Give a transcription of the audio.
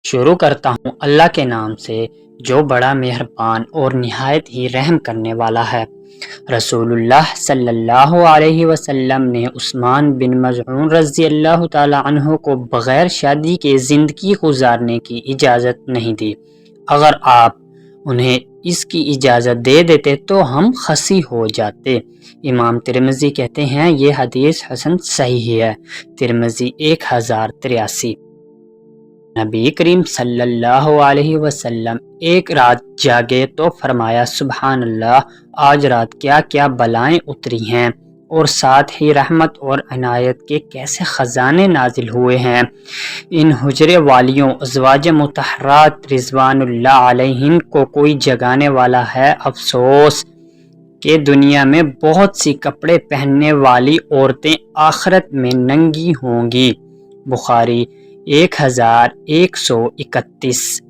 شروع کرتا ہوں اللہ کے نام سے جو بڑا مہربان اور نہایت ہی رحم کرنے والا ہے۔ رسول اللہ صلی اللہ علیہ وسلم نے عثمان بن مظعون رضی اللہ تعالی عنہ کو بغیر شادی کے زندگی گزارنے کی اجازت نہیں دی۔ اگر آپ انہیں اس کی اجازت دے دیتے تو ہم خسی ہو جاتے۔ امام ترمذی کہتے ہیں یہ حدیث حسن صحیح ہے۔ ترمذی 1083۔ نبی کریم صلی اللہ علیہ وسلم ایک رات جاگے تو فرمایا سبحان اللہ، آج رات کیا کیا بلائیں اتری ہیں اور ساتھ ہی رحمت اور عنایت کے کیسے خزانے نازل ہوئے ہیں۔ ان حجرے والیوں ازواج مطہرات رضوان اللہ علیہن کو کوئی جگانے والا ہے؟ افسوس کہ دنیا میں بہت سی کپڑے پہننے والی عورتیں آخرت میں ننگی ہوں گی۔ بخاری 1131۔